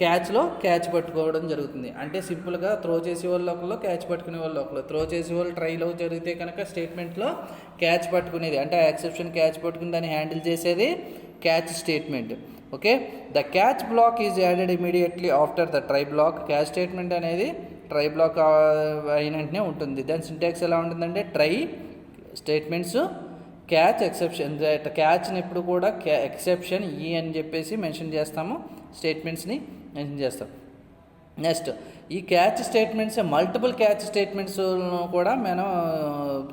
క్యాచ్లో క్యాచ్ పట్టుకోవడం జరుగుతుంది. అంటే సింపుల్గా త్రో చేసే వాళ్ళు ఒకళ్ళు, క్యాచ్ పట్టుకునే వాళ్ళు ఒకళ్ళు. త్రో చేసే వాళ్ళు ట్రైలో జరిగితే కనుక స్టేట్మెంట్లో క్యాచ్ పట్టుకునేది, అంటే ఎక్సెప్షన్ క్యాచ్ పట్టుకుని దాన్ని హ్యాండిల్ చేసేది catch statement. Okay, the catch block is added immediately after the try block. Catch statement అనేది ట్రై బ్లాక్ అయిన వెంటనే ఉంటుంది. దాని సింటాక్స్ ఎలా ఉంటుందంటే ట్రై స్టేట్మెంట్స్ క్యాచ్ ఎక్సెప్షన్. క్యాచ్ని ఎప్పుడు కూడా ఎక్సెప్షన్ అని చెప్పేసి మెన్షన్ చేస్తాము, స్టేట్మెంట్స్ని మెన్షన్ చేస్తాం. నెక్స్ట్ ఈ catch statements, multiple catch statements కూడా మనం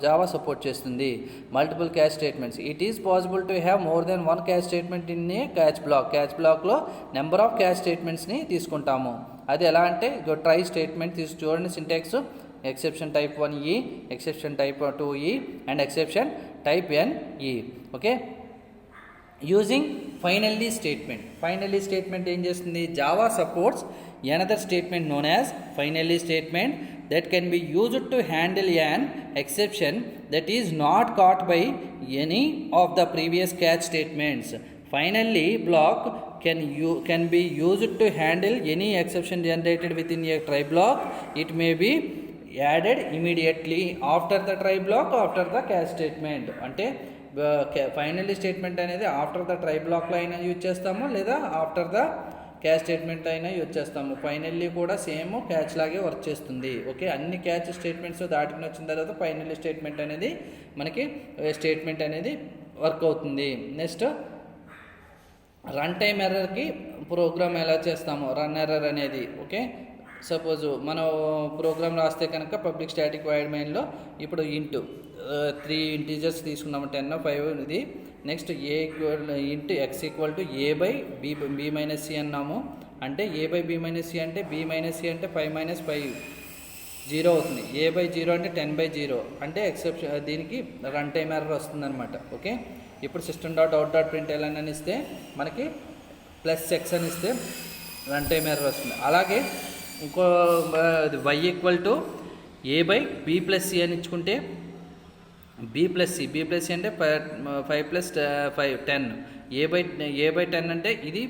జావా సపోర్ట్ చేస్తుంది. Multiple catch statements, it is possible to have more than one catch statement in a catch block. Catch బ్లాక్లో నెంబర్ ఆఫ్ క్యాచ్ స్టేట్మెంట్స్ని తీసుకుంటాము. అది ఎలా అంటే ట్రై స్టేట్మెంట్ చూడండి, syntax exception type 1E, exception type 2E and exception type NE. Okay, using finally statement ఏం చేస్తుంది, Java supports another statement known as finally statement that can be used to handle an exception that is not caught by any of the previous catch statements. Finally block can be used to handle any exception generated within a try block. It may be added immediately after the try block, after the catch statement. అంటే ఫైనల్లీ స్టేట్మెంట్ అనేది ఆఫ్టర్ ద ట్రై బ్లాక్లో అయినా యూజ్ చేస్తాము, లేదా ఆఫ్టర్ ద క్యాచ్ స్టేట్మెంట్ అయినా యూజ్ చేస్తాము. ఫైనల్లీ కూడా సేమ్ క్యాచ్ లాగే వర్క్ చేస్తుంది. ఓకే, అన్ని క్యాచ్ స్టేట్మెంట్స్ దాటుకుని వచ్చిన తర్వాత ఫైనల్లీ స్టేట్మెంట్ అనేది మనకి స్టేట్మెంట్ అనేది వర్క్ అవుతుంది. నెక్స్ట్ రన్ టైమ్ ఎర్రర్కి ప్రోగ్రామ్ ఎలా చేస్తాము, రన్ ఎర్రర్ అనేది. ఓకే, సపోజ్ మనం ప్రోగ్రామ్ రాస్తే కనుక పబ్లిక్ స్టాటిక్ వాయిడ్ మెయిన్లో ఇప్పుడు ఇంటూ 3 ఇంటీజర్స్ తీసుకున్నాము, 10, 5 ఇది. Next into X equal to a/b minus c అన్నాము. అంటే a/b మైనస్ c అంటే b మైనస్ c అంటే 5 - 5 0 అవుతుంది. a/0 అంటే 10/0 అంటే ఎక్సెప్షన్, దీనికి రన్ టైమ్ ఎర్రర్ వస్తుంది అనమాట. ఓకే, ఇప్పుడు system.out.println అని ఇస్తే మనకి +x అని ఇస్తే రన్ టైమ్ ఎర్రర్ వస్తుంది. అలాగే ఇంకో y equal to a/b + c అని ఇచ్చుకుంటే b + c అంటే 5 + 5 10, a/10 అంటే ఇది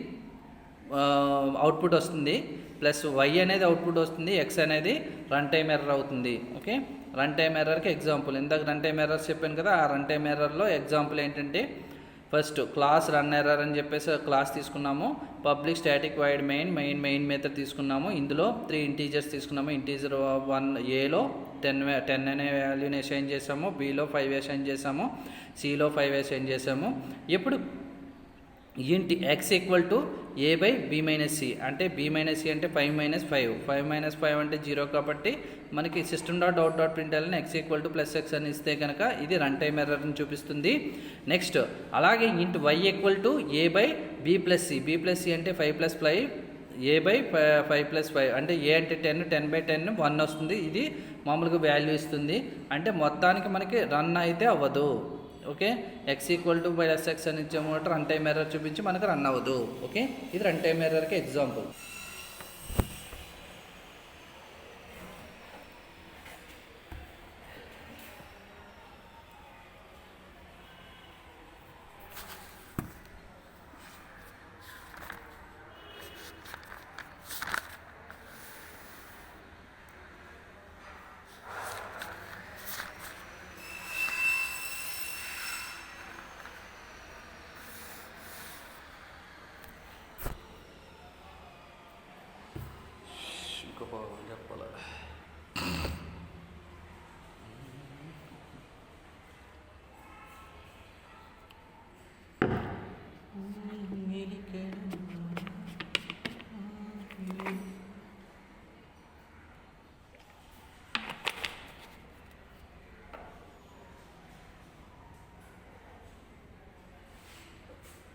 అవుట్పుట్ వస్తుంది, ప్లస్ y అనేది అవుట్పుట్ వస్తుంది, x అనేది రన్ టైమ్ ఎర్రర్ అవుతుంది. ఓకే, రన్ టైమ్ ఎర్రర్కి ఎగ్జాంపుల్, ఇందాక రన్ టైమ్ ఎర్రర్స్ చెప్పాను కదా, ఆ రన్ టైమ్ ఎర్రర్లో ఎగ్జాంపుల్ ఏంటంటే ఫస్ట్ క్లాస్ రన్ ఎర్రర్ అని చెప్పేసి క్లాస్ తీసుకున్నాము, public static void main method తీసుకున్నాము. ఇందులో 3 ఇంటీజర్స్ తీసుకున్నాము. ఇంటీజర్ 1 ఏలో 10 అనే వాల్యూని అసైన్ చేసాము, బిలో 5 అసైన్ చేసాము, సిలో 5 అసైన్ చేసాము. ఇప్పుడు int X equal to A by B minus C, అంటే బి మైనస్ సి అంటే 5 మైనస్ 5, 5 మైనస్ 5 అంటే 0 కాబట్టి మనకి system dot out dot print అని x equal to plus x అని ఇస్తే కనుక ఇది రన్ టైమ్ ఎర్రర్ని చూపిస్తుంది. నెక్స్ట్ అలాగే int Y equal to A by B plus C, B plus C అంటే 5 ప్లస్ 5, ఏ బై 5 ప్లస్ 5 అంటే ఏ అంటే 10, 10 బై 10 1 వస్తుంది. ఇది మామూలుగా వాల్యూ ఇస్తుంది, అంటే మొత్తానికి మనకి రన్ అయితే అవ్వదు. Okay, X equal to plus x అని ఇచ్చాము, రన్ టైమ్ ఎర్రర్ చూపించి మనకు రన్ అవ్వదు. ఓకే, ఇది రన్ టైమ్ ఎర్రర్కి ఎగ్జాంపుల్.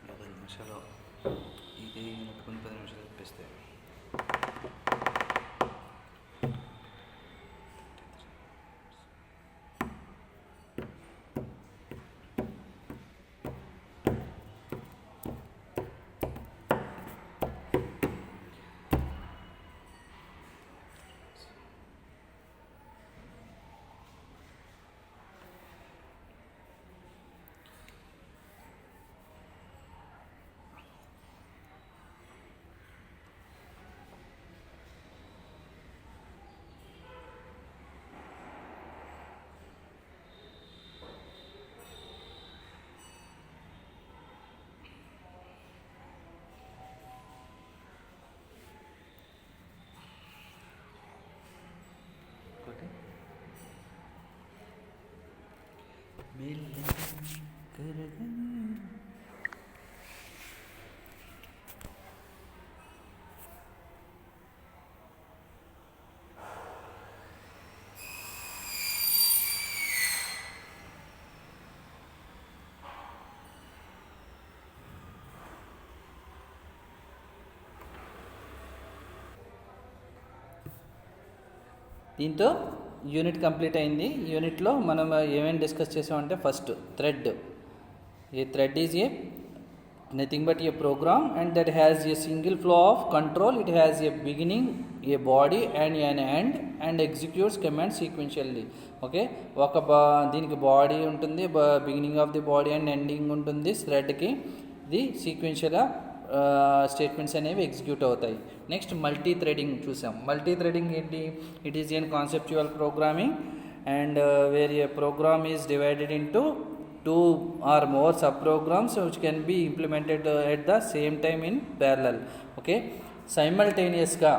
చెప్పాలి నిమిషాలు ఇది నట్టుకుని 10 నిమిషాలు తెప్పిస్తే దీంతో యూనిట్ కంప్లీట్ అయింది. యూనిట్లో మనం ఏమేమి డిస్కస్ చేసామంటే first thread. A thread is a nothing but a program and that has a single flow of control. It has a beginning, a body and an end and executes command sequentially. Okay, దీనికి బాడీ ఉంటుంది, beginning of the body and ending ఉంటుంది. థ్రెడ్కి ఇది సీక్వెన్షియల్గా స్టేట్మెంట్స్ అనేవి ఎగ్జిక్యూట్ అవుతాయి. నెక్స్ట్ మల్టీ థ్రెడింగ్ చూసాం. మల్టీ థ్రెడింగ్ ఏంటి? It is an conceptual programming and where a program is divided into 2 or more sub programs which can be implemented at the same time in parallel. Okay, simultaneousగా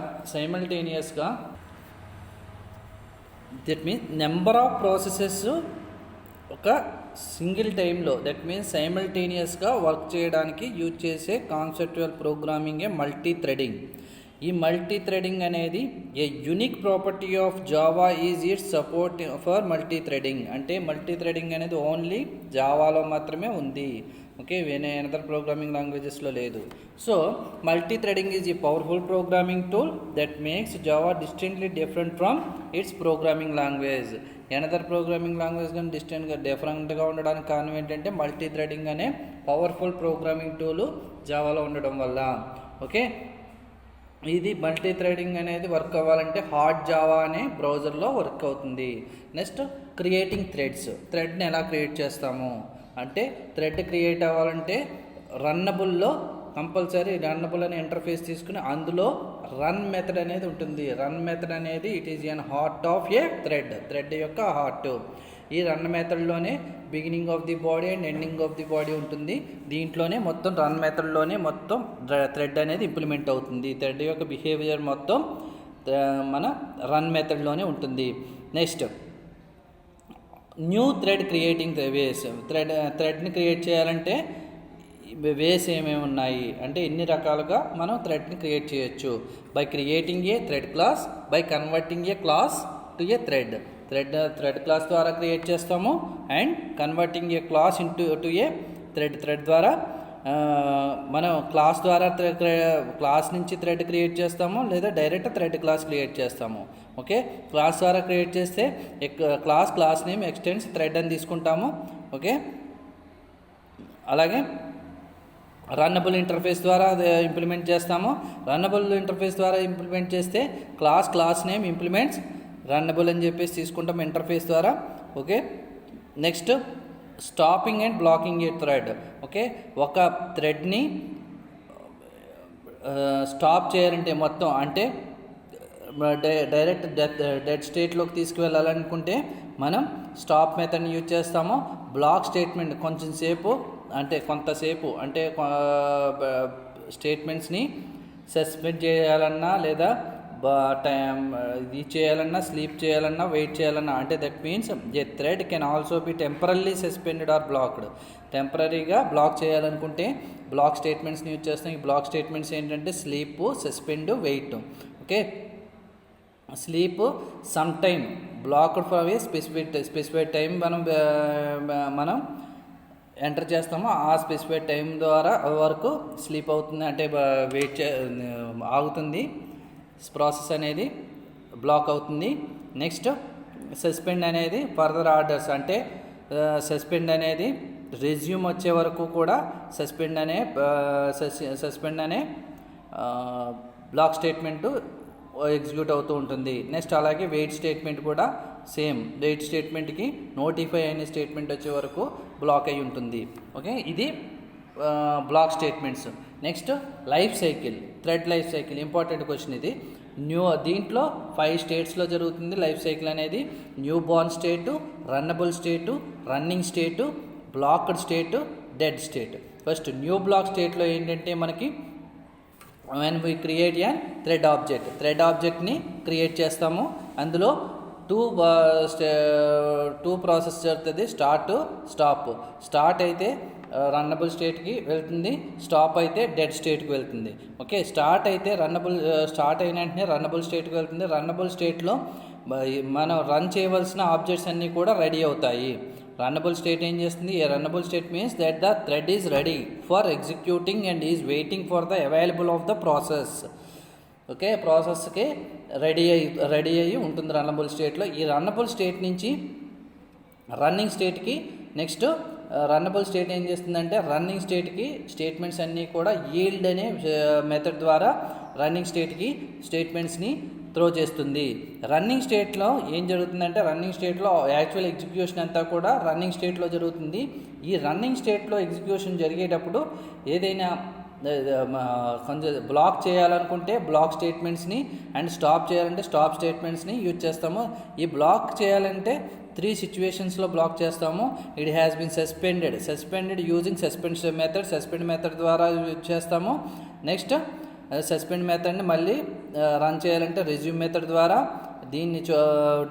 that means number of processes ఒక సింగిల్ టైంలో, దట్ మీన్స్ సైమల్టేనియస్గా వర్క్ చేయడానికి యూజ్ చేసే కాన్సెప్చువల్ ప్రోగ్రామింగే మల్టీ థ్రెడింగ్. ఈ మల్టీ థ్రెడింగ్ అనేది a unique property of Java is it's support for multi threading. అంటే మల్టీ థ్రెడింగ్ అనేది ఓన్లీ జావాలో మాత్రమే ఉంది. ఓకే, వేరే అనదర్ ప్రోగ్రామింగ్ లాంగ్వేజెస్లో లేదు. So multi threading is a powerful programming tool that makes Java distinctly different from it's programming language. Another programming language కానీ డిఫరెంట్గా ఉండడానికి కారణం ఏంటంటే మల్టీ థ్రెడింగ్ అనే పవర్ఫుల్ ప్రోగ్రామింగ్ టూల్ జావాలో ఉండడం వల్ల. ఓకే, ఇది మల్టీ థ్రెడింగ్ అనేది వర్క్ అవ్వాలంటే హాట్ జావా అనే బ్రౌజర్లో వర్క్ అవుతుంది. Next creating threads. థ్రెడ్ని ఎలా క్రియేట్ చేస్తాము అంటే, థ్రెడ్ క్రియేట్ అవ్వాలంటే రన్నబుల్లో కంపల్సరీ రన్నబుల్ అనే ఇంటర్ఫేస్ తీసుకుని అందులో రన్ మెథడ్ అనేది ఉంటుంది. రన్ మెథడ్ అనేది it is an heart of a thread యొక్క హార్ట్. ఈ రన్ మెథడ్లోనే beginning of the body and ending of the body ఉంటుంది. దీంట్లోనే మొత్తం రన్ మెథడ్లోనే మొత్తం థ్రెడ్ అనేది ఇంప్లిమెంట్ అవుతుంది. థ్రెడ్ యొక్క బిహేవియర్ మొత్తం మన రన్ మెథడ్లోనే ఉంటుంది. నెక్స్ట్ న్యూ థ్రెడ్ క్రియేటింగ్ వేస్. థ్రెడ్ని క్రియేట్ చేయాలంటే వేస్ ఏమేమి ఉన్నాయి అంటే ఎన్ని రకాలుగా మనం థ్రెడ్ని క్రియేట్ చేయొచ్చు. By creating a thread class, by converting A class to A thread. Thread class ద్వారా క్రియేట్ చేస్తాము and converting A class to A thread ద్వారా మనం క్లాస్ ద్వారా క్లాస్ నుంచి థ్రెడ్ క్రియేట్ చేస్తాము లేదా డైరెక్ట్ థ్రెడ్ క్లాస్ క్రియేట్ చేస్తాము. ఓకే, క్లాస్ ద్వారా క్రియేట్ చేస్తే క్లాస్ నేమ్ ఎక్స్టెండ్స్ థ్రెడ్ అని తీసుకుంటాము. ఓకే, అలాగే రన్నబుల్ ఇంటర్ఫేస్ ద్వారా ఇంప్లిమెంట్ చేస్తాము. రన్నబుల్ ఇంటర్ఫేస్ ద్వారా ఇంప్లిమెంట్ చేస్తే క్లాస్ నేమ్ ఇంప్లిమెంట్స్ రన్నబుల్ అని చెప్పేసి తీసుకుంటాం ఇంటర్ఫేస్ ద్వారా. Okay, next stopping and blocking A thread. Okay, ఒక థ్రెడ్ని స్టాప్ చేయాలంటే మొత్తం అంటే డైరెక్ట్ డెడ్ స్టేట్లోకి తీసుకువెళ్ళాలనుకుంటే మనం స్టాప్ మెథడ్ని యూజ్ చేస్తాము. బ్లాక్ స్టేట్మెంట్ కొంతసేపు అంటే స్టేట్మెంట్స్ని సస్పెండ్ చేయాలన్నా లేదా ఇది చేయాలన్నా స్లీప్ చేయాలన్నా వెయిట్ చేయాలన్నా అంటే that means a thread can also be temporary suspended or blocked. టెంపరీగా బ్లాక్ చేయాలనుకుంటే బ్లాక్ స్టేట్మెంట్స్ని యూజ్ చేస్తాం. ఈ బ్లాక్ స్టేట్మెంట్స్ ఏంటంటే sleep, suspend, wait. Okay, sleep some time blocked for a specified time మనం ఎంటర్ చేస్తామో ఆ స్పెసిఫైడ్ టైం ద్వారా వరకు స్లీప్ అవుతుంది అంటే వెయిట్ ఆగుతుంది, ప్రాసెస్ అనేది బ్లాక్ అవుతుంది. నెక్స్ట్ సస్పెండ్ అనేది ఫర్దర్ ఆర్డర్స్ అంటే సస్పెండ్ అనేది రెజ్యూమ్ వచ్చే వరకు కూడా సస్పెండ్ అనే బ్లాక్ స్టేట్మెంటు ఎగ్జిక్యూట్ అవుతూ ఉంటుంది. నెక్స్ట్ అలాగే వెయిట్ స్టేట్మెంట్ కూడా సేమ్. వెయిట్ స్టేట్మెంట్కి నోటిఫై అయిన స్టేట్మెంట్ వచ్చే వరకు బ్లాక్ అయి ఉంటుంది. ఓకే, ఇది block statements. Next life cycle, thread life cycle important question ఇది. దీంట్లో 5 స్టేట్స్లో జరుగుతుంది లైఫ్ సైకిల్ అనేది. New born state, runnable state, running state, blocked state, dead state. First new block స్టేట్లో ఏంటంటే మనకి when we create a thread ఆబ్జెక్ట్ని క్రియేట్ చేస్తాము. అందులో టూ ప్రాసెస్ జరుగుతుంది, స్టార్ట్ అయితే రన్నబుల్ స్టేట్కి వెళ్తుంది, స్టాప్ అయితే డెడ్ స్టేట్కి వెళ్తుంది. ఓకే, స్టార్ట్ అయిన వెంటనే రన్నబుల్ స్టేట్కి వెళ్తుంది. రన్నబుల్ స్టేట్లో మనం రన్ చేయవలసిన ఆబ్జెక్ట్స్ అన్నీ కూడా రెడీ అవుతాయి. రన్నబుల్ స్టేట్ ఏం చేస్తుంది? A runnable state means that the thread is ready for executing and is waiting for the available of the process. Okay, ప్రాసెస్కి రెడీ అయ్యి ఉంటుంది రన్నబుల్ స్టేట్లో. ఈ రన్నబుల్ స్టేట్ నుంచి రన్నింగ్ స్టేట్కి నెక్స్ట్ రన్నబుల్ స్టేట్ ఏం చేస్తుందంటే రన్నింగ్ స్టేట్కి స్టేట్మెంట్స్ అన్నీ కూడా ఈల్డ్ అనే మెథడ్ ద్వారా రన్నింగ్ స్టేట్కి స్టేట్మెంట్స్ని త్రో చేస్తుంది. రన్నింగ్ స్టేట్లో ఏం జరుగుతుందంటే రన్నింగ్ స్టేట్లో యాక్చువల్ ఎగ్జిక్యూషన్ అంతా కూడా రన్నింగ్ స్టేట్లో జరుగుతుంది. ఈ రన్నింగ్ స్టేట్లో ఎగ్జిక్యూషన్ జరిగేటప్పుడు ఏదైనా కొంచెం బ్లాక్ చేయాలనుకుంటే బ్లాక్ స్టేట్మెంట్స్ని అండ్ స్టాప్ చేయాలంటే స్టాప్ స్టేట్మెంట్స్ని యూజ్ చేస్తాము. ఈ బ్లాక్ చేయాలంటే 3 సిచ్యువేషన్స్లో బ్లాక్ చేస్తాము. It has been suspended using suspend method ద్వారా యూజ్ చేస్తాము. నెక్స్ట్ సస్పెండ్ మెథడ్ని మళ్ళీ రన్ చేయాలంటే రెజ్యూమ్ మెథడ్ ద్వారా. దీన్ని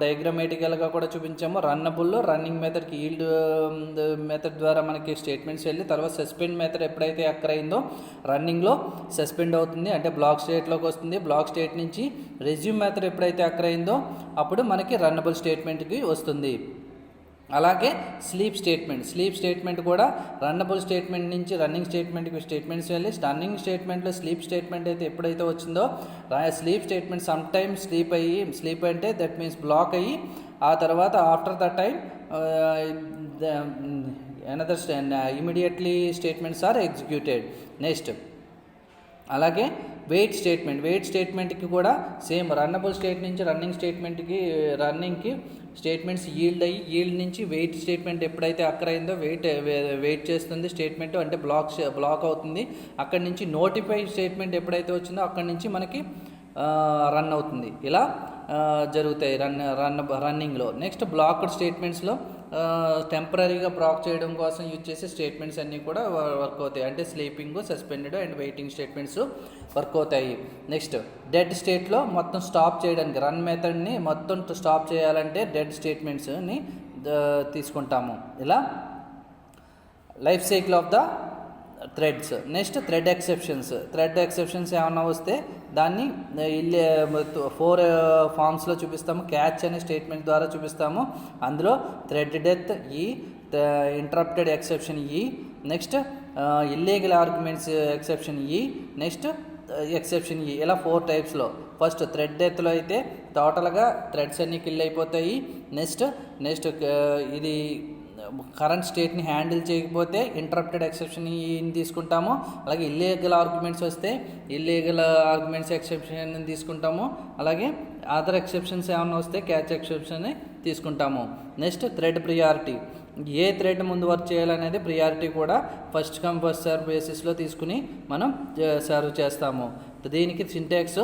డయాగ్రామేటికల్గా కూడా చూపించాము. రన్నింగ్ మెథడ్కి ఈల్డ్ మెథడ్ ద్వారా మనకి స్టేట్మెంట్స్ వెళ్ళి తర్వాత సస్పెండ్ మెథడ్ ఎప్పుడైతే అక్కరైందో రన్నింగ్లో సస్పెండ్ అవుతుంది అంటే బ్లాక్ స్టేట్లోకి వస్తుంది. బ్లాక్ స్టేట్ నుంచి రెజ్యూమ్ మెథడ్ ఎప్పుడైతే అక్కరైందో అప్పుడు మనకి రన్నబుల్ స్టేట్మెంట్కి వస్తుంది. అలాగే స్లీప్ స్టేట్మెంట్ కూడా రన్నబుల్ స్టేట్మెంట్ నుంచి రన్నింగ్ స్టేట్మెంట్కి స్టేట్మెంట్స్ వెళ్ళి రన్నింగ్ స్టేట్మెంట్లో స్లీప్ స్టేట్మెంట్ అయితే ఎప్పుడైతే వచ్చిందో sleep statement some time sleep అంటే దట్ మీన్స్ బ్లాక్ అయ్యి ఆ తర్వాత after the time another immediately statements are executed. Next అలాగే వెయిట్ స్టేట్మెంట్కి కూడా సేమ్ రన్నబుల్ స్టేట్ నుంచి రన్నింగ్కి స్టేట్మెంట్స్ ఈల్డ్ నుంచి వెయిట్ స్టేట్మెంట్ ఎప్పుడైతే అక్కరైందో వెయిట్ చేస్తుంది స్టేట్మెంట్ అంటే బ్లాక్ అవుతుంది. అక్కడి నుంచి నోటిఫై స్టేట్మెంట్ ఎప్పుడైతే వచ్చిందో అక్కడి నుంచి మనకి రన్ అవుతుంది. ఇలా జరుగుతాయి రన్నింగ్లో. నెక్స్ట్ బ్లాక్డ్ స్టేట్మెంట్స్లో టెంపరీగా బ్లాక్ చేయడం కోసం యూజ్ చేసే స్టేట్మెంట్స్ అన్నీ కూడా వర్క్ అవుతాయి అంటే sleeping, suspended and waiting statements work అవుతాయి. నెక్స్ట్ డెడ్ స్టేట్లో మొత్తం స్టాప్ చేయడానికి రన్ మెథడ్ని మొత్తం స్టాప్ చేయాలంటే డెడ్ స్టేట్మెంట్స్ని తీసుకుంటాము. ఇలా life cycle of the threads. Next thread exceptions ఏమన్నా వస్తే దాన్ని 4 ఫామ్స్లో చూపిస్తాము. క్యాచ్ అనే స్టేట్మెంట్ ద్వారా చూపిస్తాము. అందులో థ్రెడ్ డెత్ ఈ, ఇంటరప్టెడ్ ఎక్సెప్షన్ ఈ, నెక్స్ట్ ఇల్లీగల్ ఆర్గ్యుమెంట్స్ ఎక్సెప్షన్ ఈ, నెక్స్ట్ ఎక్సెప్షన్ ఈ, ఇలా 4 టైప్స్లో. ఫస్ట్ థ్రెడ్ డెత్లో అయితే టోటల్గా థ్రెడ్స్ అన్నీ కిల్ అయిపోతాయి. నెక్స్ట్ ఇది కరెంట్ స్టేట్ని హ్యాండిల్ చేయకపోతే ఇంటరప్టెడ్ ఎక్సెప్షన్ తీసుకుంటాము. అలాగే ఇల్లీగల్ ఆర్గ్యుమెంట్స్ వస్తే ఇల్లీగల్ ఆర్గ్యుమెంట్స్ ఎక్సెప్షన్ తీసుకుంటాము. అలాగే అదర్ ఎక్సెప్షన్స్ ఏమైనా వస్తే క్యాచ్ ఎక్సెప్షన్ తీసుకుంటాము. నెక్స్ట్ థ్రెడ్ ప్రియారిటీ, ఏ థ్రెడ్ ముందు వర్క్ చేయాలనేది ప్రియారిటీ కూడా ఫస్ట్ కమ్ ఫస్ట్ సర్వ్ బేసిస్లో తీసుకుని మనం సర్వ్ చేస్తాము. దీనికి syntax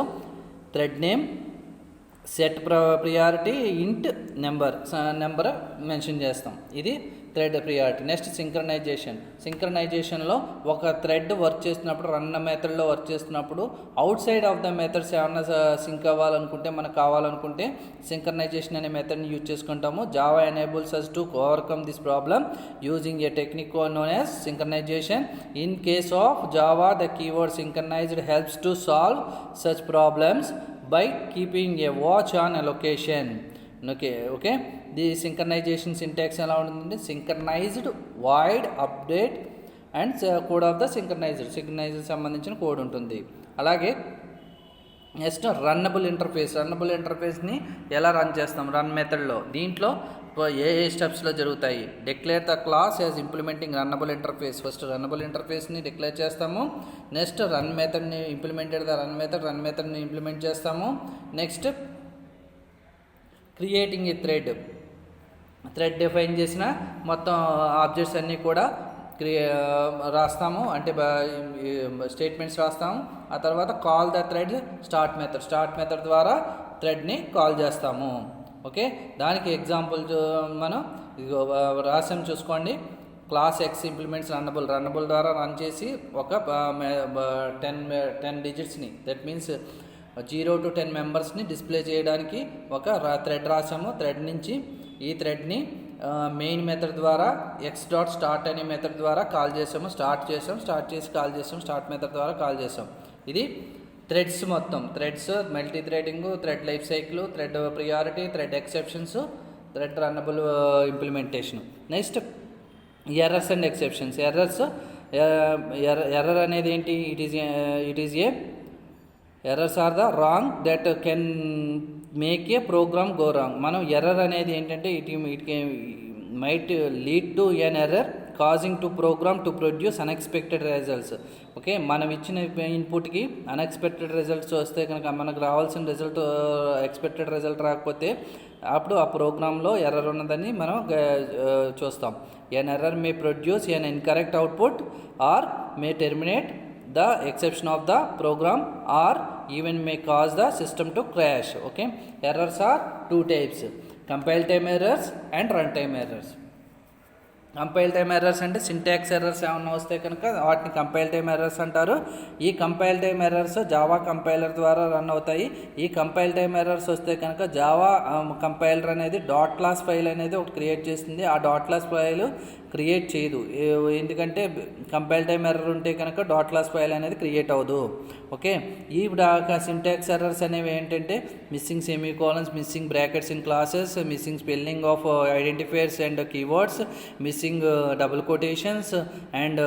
thread name, set priority, ఇంట్ నెంబర్ మెన్షన్ చేస్తాం. ఇది థ్రెడ్ ప్రియారిటీ. నెక్స్ట్ సింక్రనైజేషన్లో ఒక థ్రెడ్ వర్క్ చేస్తున్నప్పుడు రన్ మెథడ్లో వర్క్ చేస్తున్నప్పుడు out side of the methods ఏమన్నా సింక్ అవ్వాలనుకుంటే మనకు కావాలనుకుంటే సింక్రనైజేషన్ అనే మెథడ్ని యూజ్ చేసుకుంటాము. Java enables us to overcome this problem using a technique known as synchronization. In case of Java, the keyword synchronized helps to solve such problems by keeping a watch on a location. Okay. The synchronisation syntax ఎలా ఉంటుందంటే synchronised, void, update and code of the synchronised సంబంధించిన కోడ్ ఉంటుంది. అలాగే నెక్స్ట్ రన్నబుల్ ఇంటర్ఫేస్ని ఎలా రన్ చేస్తాం రన్ మెథడ్లో. దీంట్లో ఏ స్టెప్స్లో జరుగుతాయి. Declare the class as implementing runnable interface. First runnable ఇంటర్ఫేస్ని డిక్లేర్ చేస్తాము. నెక్స్ట్ రన్ మెథడ్ని రన్ మెథడ్ని ఇంప్లిమెంట్ చేస్తాము. Next creating a thread define చేసిన మొత్తం ఆబ్జెక్ట్స్ అన్నీ కూడా రాస్తాము, అంటే స్టేట్మెంట్స్ రాస్తాము. ఆ తర్వాత call the thread start method ద్వారా థ్రెడ్ని కాల్ చేస్తాము. ఓకే, దానికి ఎగ్జాంపుల్ మనం రాసాం చూసుకోండి. క్లాస్ ఎక్స్ ఇంప్లిమెంట్స్ రన్నబుల్ ద్వారా రన్ చేసి ఒక 10 డిజిట్స్ని, దట్ మీన్స్ 0 to 10 మెంబర్స్ని డిస్ప్లే చేయడానికి ఒక థ్రెడ్ రాసాము. థ్రెడ్ నుంచి ఈ థ్రెడ్ని మెయిన్ మెథడ్ ద్వారా x.start అనే మెథడ్ ద్వారా కాల్ చేసాము. స్టార్ట్ మెథడ్ ద్వారా కాల్ చేసాం. ఇది థ్రెడ్స్ మొత్తం. Threads, multi threading, thread life cycle, thread priority, thread exceptions, thread runnable implementation. Next errors and exceptions. Error అనేది ఏంటి? It is a errors are the wrong that can make a program go wrong. మనం ఎర్రర్ అనేది ఏంటంటే it might lead to an error causing to program to produce unexpected results. Okay, మనం ఇచ్చిన ఇన్పుట్కి అన్ఎక్స్పెక్టెడ్ రిజల్ట్స్ వస్తే కనుక మనకు రావాల్సిన ఎక్స్పెక్టెడ్ రిజల్ట్ రాకపోతే అప్పుడు ఆ ప్రోగ్రాంలో ఎర్రర్ ఉన్నదని మనం చూస్తాం. An error may produce an incorrect output or may terminate the exception of the program or even may cause the system to crash. Okay, errors are 2 types: compile time errors and runtime errors. Compile time errors అంటే సింటాక్స్ ఎర్రర్స్ ఏమన్నా వస్తే కనుక వాటిని కంపైల్ టైమ్ ఎర్రర్స్ అంటారు. ఈ compile time errors Java compiler ద్వారా రన్ అవుతాయి. ఈ కంపైల్ టైమ్ ఎర్రర్స్ వస్తే కనుక జావా కంపైలర్ అనేది డాట్ క్లాస్ ఫైల్ అనేది ఒకటి క్రియేట్ చేస్తుంది. ఆ డాట్ క్లాస్ ఫైల్ క్రియేట్ చేయదు, ఎందుకంటే కంపైల్ టైమ్ ఎర్రర్ ఉంటే కనుక డాట్ క్లాస్ ఫైల్ అనేది క్రియేట్ అవ్వదు. ఓకే, ఈ సింటాక్స్ ఎర్రర్స్ అనేవి ఏంటంటే missing semicolons, missing brackets in classes, missing spelling of identifiers and keywords, missing double quotations and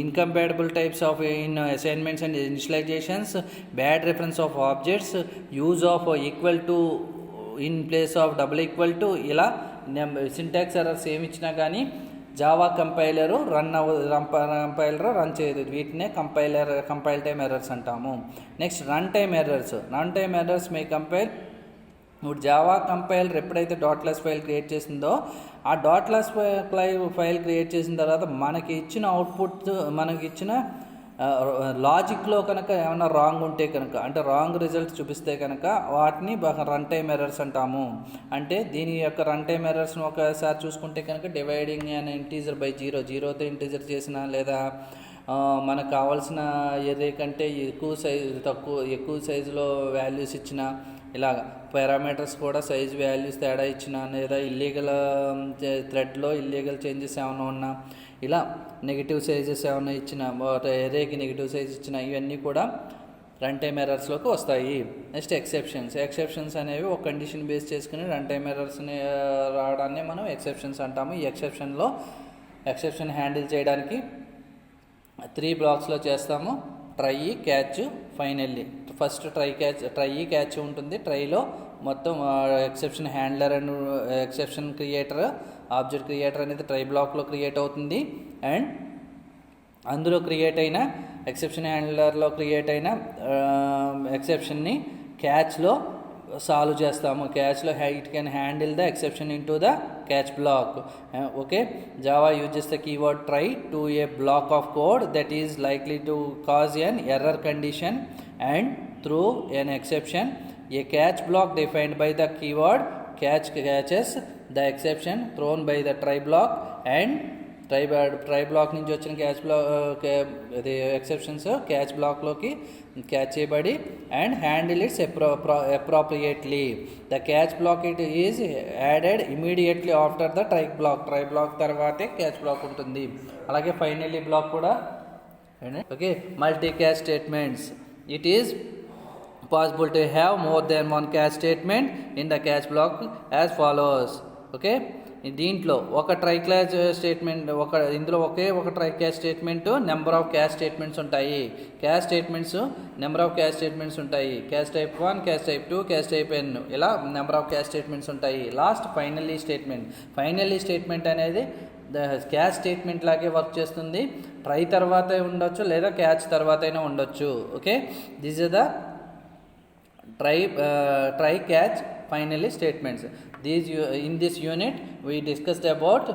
incompatible types of in assignments and initializations, bad reference of objects, use of equal to in place of double equal to. ఇలా సింటాక్స్ ఎర్రర్స్ ఏమి ఇచ్చినా కానీ జావా కంపైలర్ రన్ చేయదు. వీటినే కంపైల్ టైమ్ ఎర్రర్స్ అంటాము. నెక్స్ట్ రన్ టైమ్ ఎర్రర్స్ మే కంపైల్. ఇప్పుడు జావా కంపైలర్ ఎప్పుడైతే డాట్లెస్ ఫైల్ క్రియేట్ చేసిందో ఆ డాట్లెస్ ఫైల్ క్రియేట్ చేసిన తర్వాత మనకి ఇచ్చిన అవుట్పుట్, మనకి ఇచ్చిన లాజిక్లో కనుక ఏమైనా రాంగ్ ఉంటే కనుక, అంటే రాంగ్ రిజల్ట్ చూపిస్తే కనుక వాటిని రన్ టైమ్ ఎర్రర్స్ అంటాము. అంటే దీని యొక్క రన్ టైమ్ ఎర్రర్స్ని ఒకసారి చూసుకుంటే కనుక డివైడింగ్ అన్ ఇంటీజర్ బై 0తో ఇంటీజర్ చేసిన, లేదా మనకు కావాల్సిన ఎర్రే కంటే ఎక్కువ సైజులో వాల్యూస్ ఇచ్చిన, ఇలాగ పారామీటర్స్ కూడా సైజ్ వాల్యూస్ తేడా ఇచ్చిన, లేదా ఇల్లీగల్ థ్రెడ్లో ఇల్లీగల్ చేంజెస్ ఏమైనా ఉన్నా, ఇలా నెగిటివ్ సైజెస్ ఏమైనా ఇచ్చిన, ఎరేకి నెగిటివ్ సైజ్ ఇచ్చిన, ఇవన్నీ కూడా రన్ టైమ్ ఎర్రర్స్లోకి వస్తాయి. నెక్స్ట్ ఎక్సెప్షన్స్ అనేవి ఒక కండిషన్ బేస్ చేసుకుని రన్ టైమ్ ఎర్రర్స్ని రావడాన్ని మనం ఎక్సెప్షన్స్ అంటాము. ఈ ఎక్సెప్షన్ హ్యాండిల్ చేయడానికి 3 బ్లాక్స్లో చేస్తాము. Try, catch, finally. First try catch ఉంటుంది. ట్రైలో మొత్తం exception handler and exception creator, object creator అనేది ట్రై బ్లాక్లో క్రియేట్ అవుతుంది. అండ్ అందులో క్రియేట్ అయిన ఎక్సెప్షన్ హ్యాండ్లర్లో క్రియేట్ అయిన ఎక్సెప్షన్ని క్యాచ్లో సాల్వ్ చేస్తాము. క్యాచ్లో it can handle the exception into the catch block. Okay, Java uses the keyword try to a block of code that is likely to cause an error condition and through an exception. A catch block defined by the keyword catches the exception thrown by the try block and try block నుంచి వచ్చిన క్యాచ్ బ్లాక్ అది ఎక్సెప్షన్స్ క్యాచ్ బ్లాక్లోకి క్యాచ్ చేయబడి and handle its appropriately. The catch block it is added immediately after the try block తర్వాతే క్యాచ్ బ్లాక్ ఉంటుంది. అలాగే ఫైనల్లీ బ్లాక్ కూడా. Okay, multi catch statements. It is possible to have more than one catch statement in the catch block as follows. Okay, దీంట్లో ఒక ట్రై క్యాచ్ స్టేట్మెంట్ ఇందులో ఒక try catch statement, number of catch statements ఉంటాయి. నెంబర్ ఆఫ్ క్యాచ్ స్టేట్మెంట్స్ ఉంటాయి. Catch type 1, catch type 2, catch type n, ఇలా నెంబర్ ఆఫ్ క్యాచ్ స్టేట్మెంట్స్ ఉంటాయి. లాస్ట్ ఫైనల్లీ స్టేట్మెంట్ అనేది క్యాచ్ స్టేట్మెంట్ లాగే వర్క్ చేస్తుంది. ట్రై తర్వాత ఉండొచ్చు లేదా క్యాచ్ తర్వాత అయినా ఉండొచ్చు. Okay, this is the try catch finally statements. In this unit we discussed about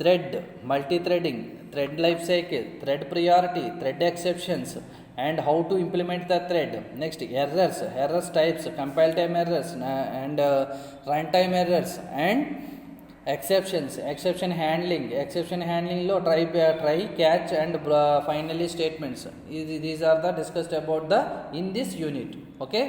thread, multi-threading, thread life cycle, thread priority, thread exceptions, and how to implement the thread. Next, errors types, compile time errors and runtime errors, and exception handling లో try catch and finally statements. These are the discussed about in this unit. Okay.